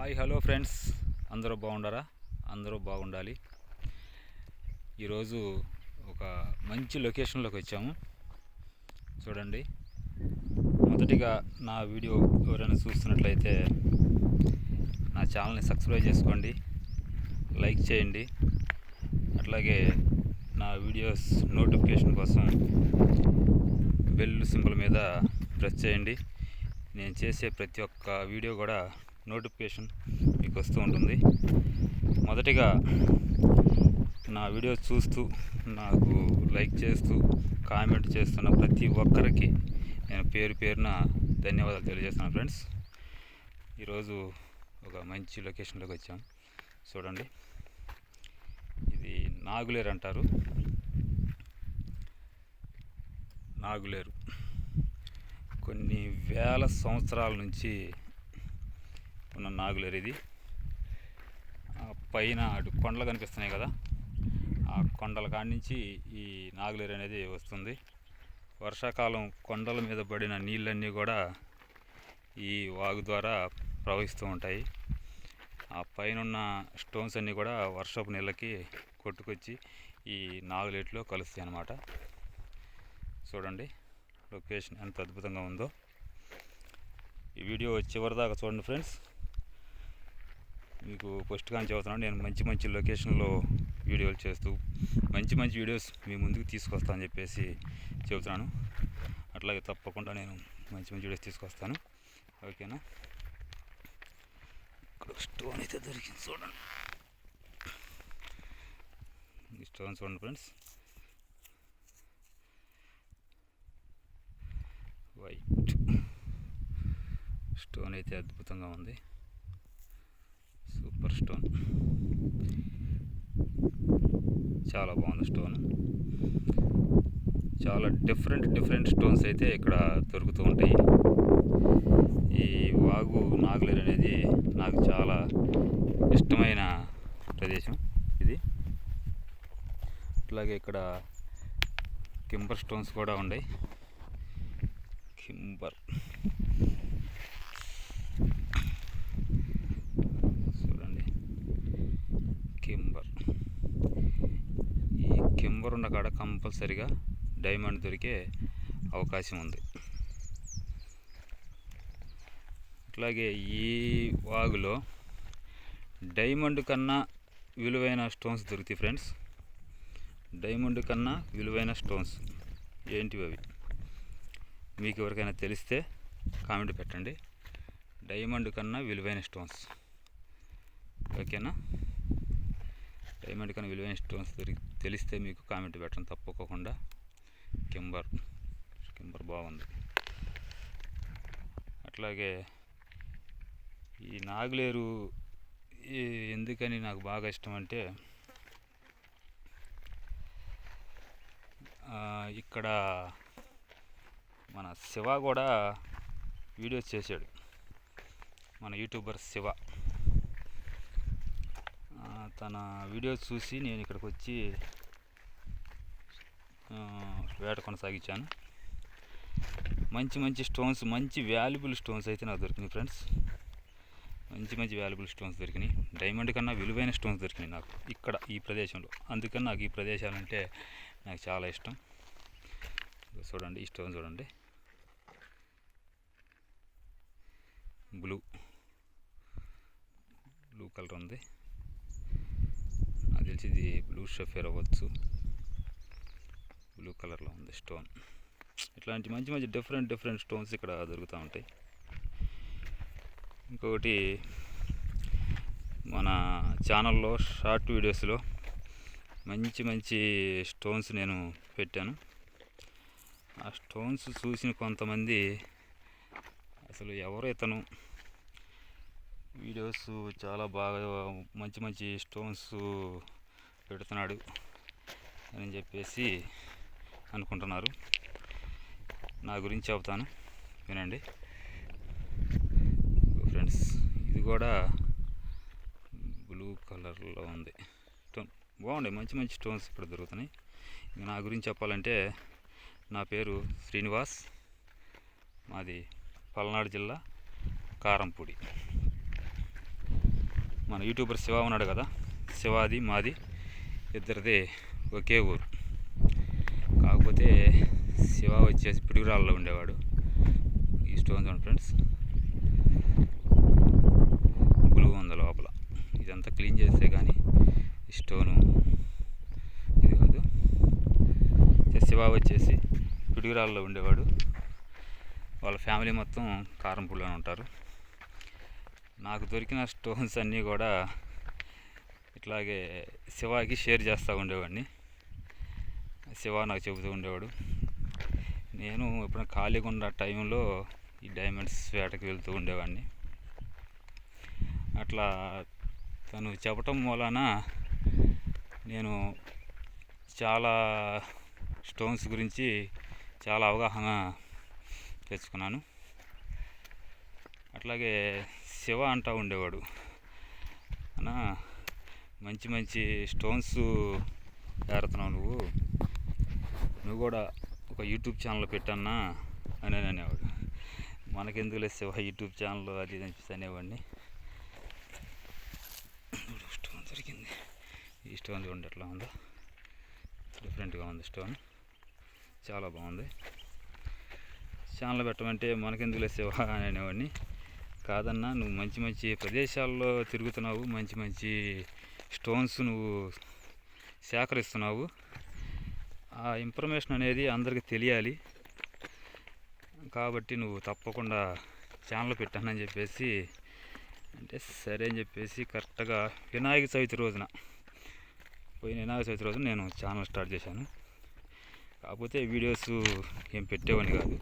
Hi hello friends, అందరూ బాగుండారా? అందరూ బాగుండాలి. ఈరోజు ఒక మంచి లొకేషన్లోకి వచ్చాము. చూడండి, మొదటిగా నా వీడియో ఎవరైనా చూస్తున్నట్లయితే నా ఛానల్ని సబ్స్క్రైబ్ చేసుకోండి, లైక్ చేయండి. అట్లాగే నా వీడియోస్ నోటిఫికేషన్ కోసం బెల్ సింబల్ మీద ప్రెస్ చేయండి. నేను చేసే ప్రతి ఒక్క వీడియో కూడా నోటిఫికేషన్ మీకు వస్తూ ఉంటుంది. మొదటిగా నా వీడియో చూస్తూ నాకు లైక్ చేస్తూ కామెంట్ చేస్తున్న ప్రతి ఒక్కరికి నేను పేరు పేరున ధన్యవాదాలు తెలియజేస్తున్నాను ఫ్రెండ్స్. ఈరోజు ఒక మంచి లొకేషన్లోకి వచ్చాం. చూడండి, ఇది నాగులేరు అంటారు. నాగులేరు కొన్ని వేల సంవత్సరాల నుంచి ఉన్న నాగులేరు ఇది. పైన అటు కొండలు కనిపిస్తున్నాయి కదా, ఆ కొండల కాడి నుంచి ఈ నాగులేరు అనేది వస్తుంది. వర్షాకాలం కొండల మీద పడిన నీళ్ళన్నీ కూడా ఈ వాగు ద్వారా ప్రవహిస్తూ ఉంటాయి. ఆ పైన ఉన్న స్టోన్స్ అన్నీ కూడా వర్షపు నీళ్ళకి కొట్టుకొచ్చి ఈ నాగులేరులో కలుస్తాయి అన్నమాట. చూడండి లొకేషన్ ఎంత అద్భుతంగా ఉందో. ఈ వీడియో చివరిదాకా చూడండి ఫ్రెండ్స్. మీకు ఫస్ట్గా చెబుతున్నాను, నేను మంచి మంచి లొకేషన్లో వీడియోలు చేస్తూ మంచి మంచి వీడియోస్ మీ ముందుకు తీసుకొస్తానని చెప్పేసి చెబుతున్నాను. అట్లాగే తప్పకుండా నేను మంచి మంచి వీడియోస్ తీసుకొస్తాను. ఓకేనా? ఇక్కడ స్టోన్ అయితే దొరికింది, చూడండి. ఈ స్టోన్ చూడండి ఫ్రెండ్స్, వైట్ స్టోన్ అయితే అద్భుతంగా ఉంది. సూపర్ స్టోన్, చాలా బాగుంది స్టోన్. చాలా డిఫరెంట్ స్టోన్స్ అయితే ఇక్కడ దొరుకుతూ ఉంటాయి. ఈ వాగు నాగులేరు అనేది నాకు చాలా ఇష్టమైన ప్రదేశం ఇది. అట్లాగే ఇక్కడ కింబర్ స్టోన్స్ కూడా ఉన్నాయి. కింబర్ చూడండి, కింబర్. ఈ కింబర్ ఉన్న కాడ కంపల్సరిగా డైమండ్ దొరికే అవకాశం ఉంది. అట్లాగే ఈ వాగులో డైమండ్ కన్నా విలువైన స్టోన్స్ దొరుకుతాయి ఫ్రెండ్స్. డైమండ్ కన్నా విలువైన స్టోన్స్ ఏంటివి అవి? మీకు ఎవరికైనా తెలిస్తే కామెంట్ పెట్టండి. డైమండ్ కన్నా విలువైన స్టోన్స్, ఓకేనా? డైమండ్ కన్నా విలువైన స్టోన్స్ తెలిస్తే మీకు కామెంట్ పెట్టండి తప్పకుండా. కింబర్ బాగుంది. అట్లాగే ఈ నాగులేరు ఎందుకని నాకు బాగా ఇష్టం అంటే, ఇక్కడ మన శివ కూడా వీడియోస్ చేశాడు, మన యూట్యూబర్ శివ. తన వీడియోస్ చూసి నేను ఇక్కడికి వచ్చి వేట కొనసాగించాను. మంచి స్టోన్స్, మంచి వాల్యుబుల్ స్టోన్స్ అయితే నాకు దొరికినాయి ఫ్రెండ్స్. మంచి వాల్యుబుల్ స్టోన్స్ దొరికినాయి. డైమండ్ కన్నా విలువైన స్టోన్స్ దొరికినాయి నాకు ఇక్కడ ఈ ప్రదేశంలో. అందుకని నాకు ఈ ప్రదేశాలంటే నాకు చాలా ఇష్టం. చూడండి, ఈ స్టోన్ చూడండి, బ్లూ కలర్ ఉంది. నాకు తెలిసి ఇది బ్లూ షఫేర్ అవ్వచ్చు. బ్లూ కలర్లో ఉంది స్టోన్. ఇట్లాంటి మంచి డిఫరెంట్ స్టోన్స్ ఇక్కడ దొరుకుతూ ఉంటాయి. ఇంకొకటి, మన ఛానల్లో షార్ట్ వీడియోస్లో మంచి స్టోన్స్ నేను పెట్టాను. ఆ స్టోన్స్ చూసిన కొంతమంది అసలు ఎవరు ఇతను, వీడియోస్ చాలా బాగా మంచి స్టోన్స్ పెడుతున్నాడు అని చెప్పేసి అనుకుంటున్నారు. నా గురించి చెబుతాను, వినండి ఫ్రెండ్స్. ఇది కూడా బ్లూ కలర్లో ఉంది స్టోన్. బాగుండే మంచి స్టోన్స్ ఇక్కడ దొరుకుతున్నాయి. నా గురించి చెప్పాలంటే, నా పేరు శ్రీనివాస్, మాది పల్నాడు జిల్లా కారంపూడి. మన యూట్యూబర్ శివ ఉన్నాడు కదా, శివాది మాది ఇద్దరిది ఒకే ఊరు. కాకపోతే శివ వచ్చేసి పిడుగురాళ్ళలో ఉండేవాడు. ఈ స్టోన్ చూడండి ఫ్రెండ్స్, బ్లూ ఉంది లోపల. ఇదంతా క్లీన్ చేస్తే కానీ ఈ స్టోను ఇది కాదు. శివ వచ్చేసి పిడుగురాళ్ళలో ఉండేవాడు. వాళ్ళ ఫ్యామిలీ మొత్తం కారంపూడిలోనే ఉంటారు. నాకు దొరికిన స్టోన్స్ అన్నీ కూడా ఇట్లాగే శివాకి షేర్ చేస్తూ ఉండేవాడిని. శివ నాకు చెబుతూ ఉండేవాడు. నేను ఎప్పుడైనా ఖాళీగా ఉన్న టైంలో ఈ డైమండ్స్ వేటకి వెళ్తూ ఉండేవాడిని. అట్లా తను చెప్పటం వలన నేను చాలా స్టోన్స్ గురించి చాలా అవగాహన తెచ్చుకున్నాను. అట్లాగే శివ అంటూ ఉండేవాడు, అన్నా మంచి మంచి స్టోన్స్ ఏరుతున్నావు నువ్వు కూడా ఒక యూట్యూబ్ ఛానల్ పెట్టన్నా అని అనేవాడు. మనకెందుకు శివ యూట్యూబ్ ఛానల్ అది ఇది అనిపిస్తే అనేవాడిని. స్టోన్ దొరికింది. ఈ స్టోన్ చూడండి ఎట్లా ఉందో, డిఫరెంట్గా ఉంది స్టోన్, చాలా బాగుంది. ఛానల్ పెట్టమంటే మనకెందుకు శివ అని అనేవాడిని. కాదన్నా, నువ్వు మంచి మంచి ప్రదేశాల్లో తిరుగుతున్నావు, మంచి మంచి స్టోన్స్ నువ్వు సేకరిస్తున్నావు, ఆ ఇన్ఫర్మేషన్ అనేది అందరికీ తెలియాలి, కాబట్టి నువ్వు తప్పకుండా ఛానల్ పెట్టానని చెప్పేసి అంటే సరే అని చెప్పేసి కరెక్ట్గా వినాయక చవితి రోజున నేను ఛానల్ స్టార్ట్ చేశాను. కాకపోతే వీడియోస్ ఏం పెట్టేవాడిని కాదు.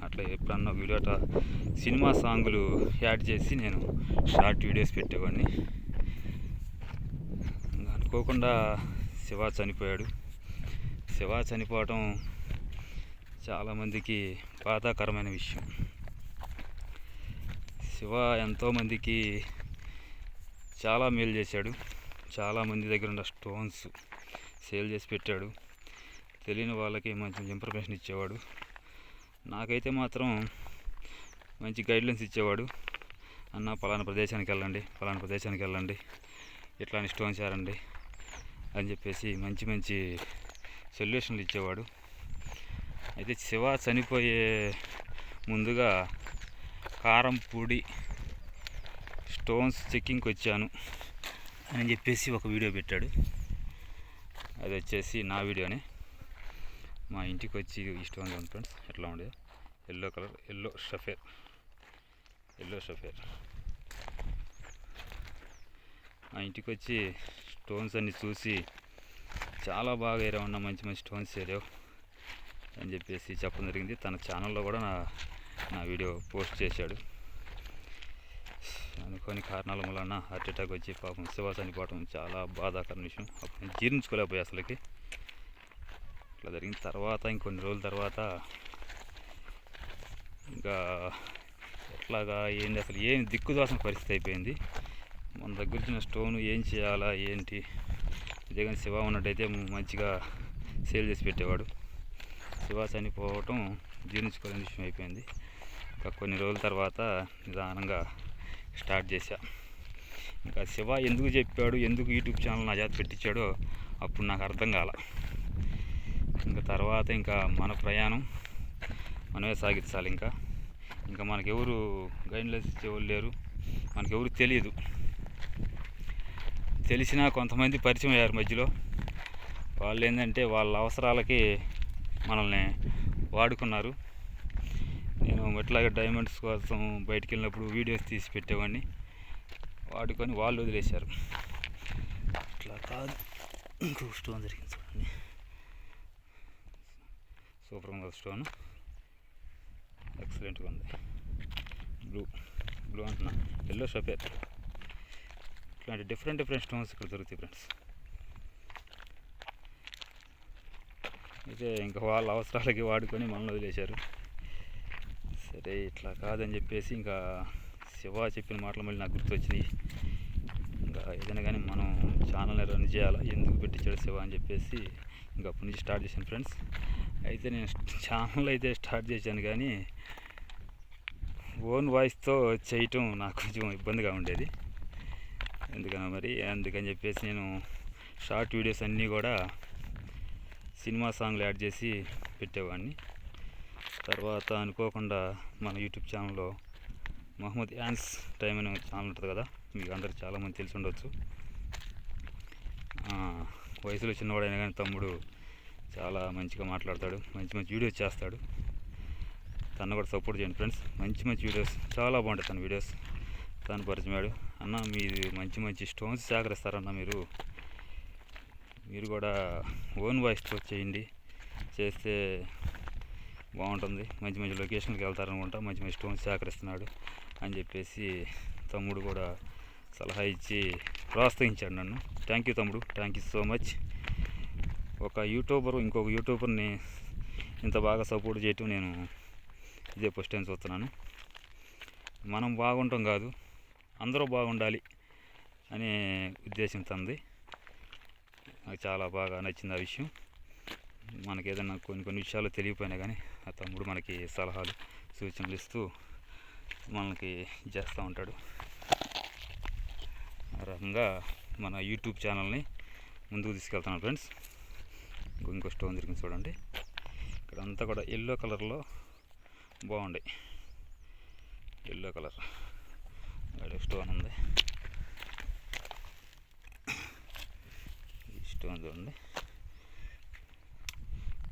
అట్లా ఎప్పుడన్నా వీడియో అట్లా సినిమా సాంగులు యాడ్ చేసి నేను షార్ట్ వీడియోస్ పెట్టేవాడిని. అనుకోకుండా శివ చనిపోయాడు. శివ చనిపోవటం చాలామందికి బాధాకరమైన విషయం. శివ ఎంతోమందికి చాలా మేలు చేశాడు. చాలామంది దగ్గర ఉన్న స్టోన్స్ సేల్ చేసి పెట్టాడు. తెలియని వాళ్ళకి మంచి ఇన్ఫర్మేషన్ ఇచ్చేవాడు. నాకైతే మాత్రం మంచి గైడ్లైన్స్ ఇచ్చేవాడు. అన్న పలానా ప్రదేశానికి వెళ్ళండి, ఇట్లాంటి స్టోన్స్ ఏరండి అని చెప్పేసి మంచి మంచి సొల్యూషన్లు ఇచ్చేవాడు. అయితే శివ చనిపోయే ముందుగా కారంపూడి స్టోన్స్ చెక్కింగ్కి వచ్చాను అని చెప్పేసి ఒక వీడియో పెట్టాడు. అది వచ్చేసి నా వీడియోనే. మా ఇంటికి వచ్చి ఈ స్టోన్ ఉంది ఫ్రెండ్స్, ఎట్లా ఉండేది, ఎల్లో కలర్, ఎల్లో షఫేర్. మా ఇంటికి వచ్చి స్టోన్స్ అన్ని చూసి చాలా బాగా ఏరేమన్నా మంచి మంచి స్టోన్స్ ఏరావు అని చెప్పేసి చెప్పడం జరిగింది. తన ఛానల్లో కూడా నా వీడియో పోస్ట్ చేశాడు. అనుకోని కారణాల వలన హార్ట్ అటాక్ వచ్చి పాపం శివ చనిపోవడం చాలా బాధాకరమైన విషయం. అప్పుడు నేను జీర్ణించుకోలేకపోయా అసలుకి. ఇట్లా జరిగిన తర్వాత ఇంకొన్ని రోజుల తర్వాత ఇంకా ఎట్లాగా ఏంటి అసలు ఏం దిక్కుదోసిన పరిస్థితి అయిపోయింది. మన దగ్గర వచ్చిన స్టోన్ ఏం చేయాలా ఏంటి, ఇదే కానీ శివ ఉన్నట్టయితే మంచిగా సేల్ చేసి పెట్టేవాడు. శివ చనిపోవటం జీర్ణించుకోలేని విషయం అయిపోయింది. ఇంకా కొన్ని రోజుల తర్వాత నిదానంగా స్టార్ట్ చేశా. ఇంకా శివ ఎందుకు చెప్పాడు, ఎందుకు యూట్యూబ్ ఛానల్ నా చేత పెట్టించాడో అప్పుడు నాకు అర్థం కాల. ఇంకా తర్వాత ఇంకా మన ప్రయాణం మనమే సాగించాలి. ఇంకా మనకెవరు గైడ్లైన్స్ ఇచ్చేవాళ్ళు లేరు, మనకెవరు తెలియదు. తెలిసినా కొంతమంది పరిచయం అయ్యారు మధ్యలో. వాళ్ళు ఏంటంటే వాళ్ళ అవసరాలకి మనల్ని వాడుకున్నారు. నేను ఇట్లాగే డైమండ్స్ కోసం బయటికి వెళ్ళినప్పుడు వీడియోస్ తీసి పెట్టేవాడిని, వాడుకొని వాళ్ళు వదిలేశారు. అట్లా కాదు, ఇంకో స్టోన్ జరిగింది చూడండి, సూపర్గా ఉంది స్టోన్, ఎక్సలెంట్గా ఉంది. బ్లూ అంటున్నా, ఎల్లో షఫేర్. ఇట్లాంటి డిఫరెంట్ స్టోన్స్ ఇక్కడ దొరుకుతాయి ఫ్రెండ్స్. అయితే ఇంకా వాళ్ళ అవసరాలకి వాడుకొని మనల్ని వదిలేశారు. సరే ఇట్లా కాదని చెప్పేసి ఇంకా శివ చెప్పిన మాటలు మళ్ళీ నాకు గుర్తొచ్చినాయి. ఇంకా ఏదైనా కానీ మనం ఛానల్ రన్ చేయాలా, ఎందుకు పెట్టించాడు శివ అని చెప్పేసి ఇంకా అప్పటి నుంచి స్టార్ట్ చేశాను ఫ్రెండ్స్. అయితే నేను ఛానల్ అయితే స్టార్ట్ చేశాను, కానీ ఓన్ వాయిస్తో చేయటం నాకు కొంచెం ఇబ్బందిగా ఉండేది. అందుకని చెప్పేసి నేను షార్ట్ వీడియోస్ అన్నీ కూడా సినిమా సాంగ్లు యాడ్ చేసి పెట్టేవాడిని. తర్వాత అనుకోకుండా మన యూట్యూబ్ ఛానల్లో మహమ్మద్ యాన్స్ టైం అనే ఛానల్ ఉంటుంది కదా, మీకు అందరికి చాలామంది తెలిసి ఉండొచ్చు. వయసులో చిన్నవాడైనా కానీ తమ్ముడు చాలా మంచిగా మాట్లాడతాడు, మంచి మంచి వీడియోస్ చేస్తాడు. తను కూడా సపోర్ట్ చేయండి ఫ్రెండ్స్. మంచి మంచి వీడియోస్ చాలా బాగుంటాయి తన వీడియోస్. తను పరిచయమాడు, అన్న మీరు మంచి మంచి స్టోన్స్ సేకరిస్తారన్న, మీరు కూడా ఓన్ వాయిస్తో చేయండి, చేస్తే బాగుంటుంది, మంచి మంచి లొకేషన్కి వెళ్తారనుకుంటా, మంచి మంచి స్టోన్స్ సేకరిస్తున్నాడు అని చెప్పేసి తమ్ముడు కూడా సలహా ఇచ్చి ప్రోత్సహించాడు నన్ను. థ్యాంక్ యూ తమ్ముడు, థ్యాంక్ యూ సో మచ్. ఒక యూట్యూబర్ ఇంకొక యూట్యూబర్ని ఇంత బాగా సపోర్ట్ చేయటం నేను ఇదే ఫస్ట్ టైం చూస్తున్నాను. మనం బాగుంటాం కాదు, అందరూ బాగుండాలి అనే ఉద్దేశం తంది. నాకు చాలా బాగా నచ్చింది ఆ విషయం. మనకి ఏదైనా కొన్ని విషయాలు తెలియపోయినా కానీ ఆ తమ్ముడు మనకి సలహాలు సూచనలు ఇస్తూ మనకి చేస్తూ ఉంటాడు. ఆ రకంగా మన యూట్యూబ్ ఛానల్ని ముందుకు తీసుకెళ్తున్నాను ఫ్రెండ్స్. ఇంకో స్టోన్ దొరికింది చూడండి. ఇక్కడ అంతా కూడా ఎల్లో కలర్లో బాగుంది. ఎల్లో కలర్ స్టోన్ ఉంది. ఈ స్టోన్ చూడండి,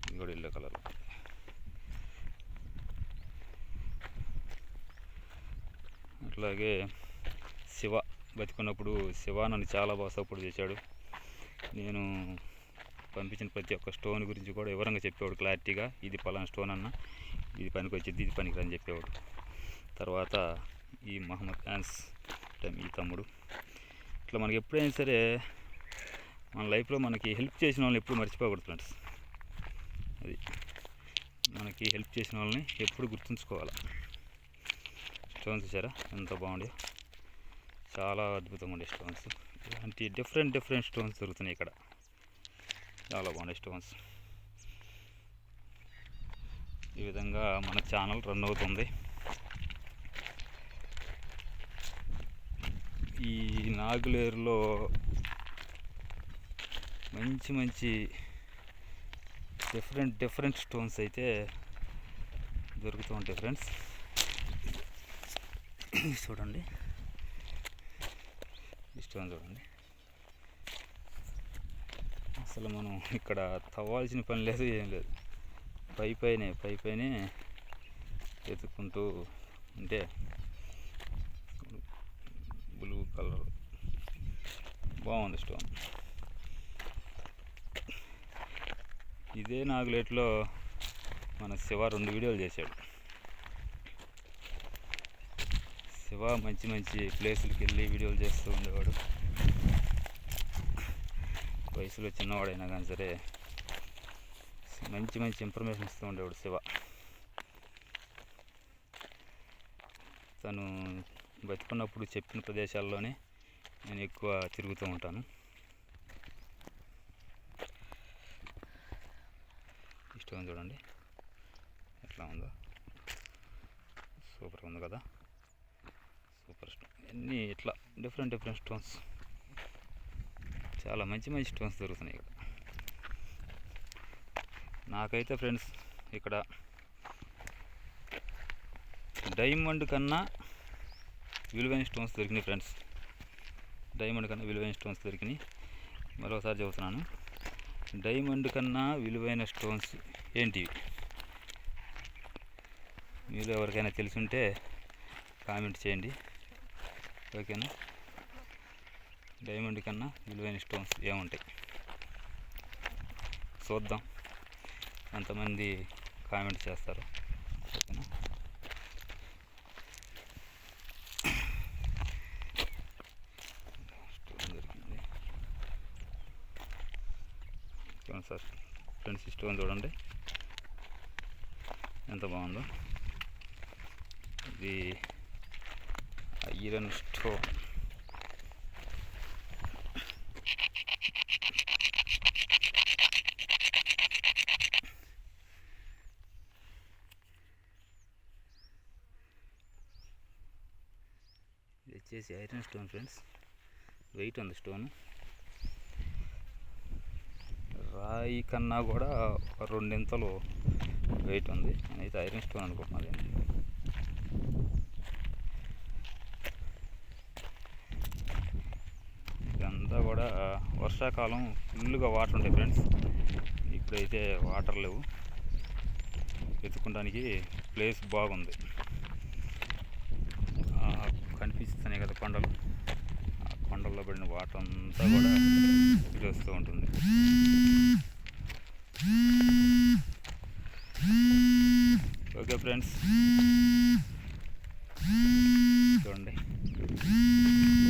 ఇది కూడా ఎల్లో కలర్. అట్లాగే శివ బతికున్నప్పుడు శివ నన్ను చాలా బాగా సపోర్ట్ చేశాడు. నేను పంపించిన ప్రతి ఒక్క స్టోన్ గురించి కూడా వివరంగా చెప్పేవాడు, క్లారిటీగా. ఇది పలానా స్టోన్ అన్న, ఇది పనికి వచ్చింది, ఇది పనికి అని చెప్పేవాడు. తర్వాత ఈ మహమ్మద్ యాన్స్ ఈ తమ్ముడు, ఇట్లా మనకి ఎప్పుడైనా సరే మన లైఫ్లో మనకి హెల్ప్ చేసిన వాళ్ళని ఎప్పుడు మర్చిపోకూడదు ఫ్రెండ్స్. అది మనకి హెల్ప్ చేసిన వాళ్ళని ఎప్పుడు గుర్తుంచుకోవాలి. స్టోన్స్ చూసారా ఎంత బాగుండే, చాలా అద్భుతంగా ఉండే స్టోన్స్. ఇలాంటి డిఫరెంట్ స్టోన్స్ దొరుకుతున్నాయి ఇక్కడ, చాలా బాగుండే స్టోన్స్. ఈ విధంగా మన ఛానల్ రన్ అవుతుంది. ఈ నాగులేరులో మంచి డిఫరెంట్ స్టోన్స్ అయితే దొరుకుతూ ఉంటాయి ఫ్రెండ్స్. చూడండి, ఈ స్టోన్ చూడండి. అసలు మనం ఇక్కడ తవ్వాల్సిన పని లేదు, ఏం లేదు. పైపైనే వెతుక్కుంటూ ఉంటే బ్లూ కలర్ బాగుంది స్టోన్. ఇదే నాగులేట్లో మన శివ 2 వీడియోలు చేశాడు. శివ మంచి ప్లేసులకి వెళ్ళి వీడియోలు చేస్తూ ఉండేవాడు. వయసులో చిన్నవాడైనా కానీ సరే మంచి ఇన్ఫర్మేషన్ ఇస్తూ ఉండేవాడు శివ. తను బతుకున్నప్పుడు చెప్పిన ప్రదేశాల్లోనే నేను ఎక్కువ తిరుగుతూ ఉంటాను. స్టోన్ చూడండి ఎట్లా ఉందో, సూపర్ ఉంది కదా, సూపర్ స్టోన్. అన్నీ ఇట్లా డిఫరెంట్ స్టోన్స్, చాలా మంచి స్టోన్స్ దొరుకుతున్నాయి ఇక్కడ. నాకైతే ఫ్రెండ్స్ ఇక్కడ డైమండ్ కన్నా విలువైన స్టోన్స్ దొరికినాయి ఫ్రెండ్స్. డైమండ్ కన్నా విలువైన స్టోన్స్ దొరికినాయి. మరోసారి చెబుతున్నాను, డైమండ్ కన్నా విలువైన స్టోన్స్ ఏంటివి? మీరు ఎవరికైనా తెలిసి ఉంటే కామెంట్ చేయండి, ఓకేనా? డైమండ్ కన్నా విలువైన స్టోన్స్ ఏముంటాయి చూద్దాం, ఎంతమంది కామెంట్ చేస్తారు, ఓకేనా? స్టోన్ దొరికింది సార్ ఫ్రెండ్స్. స్టోన్ చూడండి ఎంత బాగుందో. ఇది ఐరన్ స్టోన్. వచ్చేసి ఐరన్ స్టోన్ ఫ్రెండ్స్, వెయిట్ ఉంది స్టోను. రాయి కన్నా కూడా 2 ఇంతలు వెయిట్ ఉంది. నేనైతే ఐరన్ స్టోన్ అనుకుంటున్నాను. ఇదంతా కూడా వర్షాకాలం ఫుల్గా వాటర్ ఉంటాయి ఫ్రెండ్స్. ఇప్పుడైతే వాటర్ లేవు, ఎత్తుకోవడానికి ప్లేస్ బాగుంది. కనిపిస్తున్నాయి కదా కొండలు, ఆ కొండల్లో పడిన వాటర్ అంతా కూడా ఇది వస్తూ ఉంటుంది. Okay friends.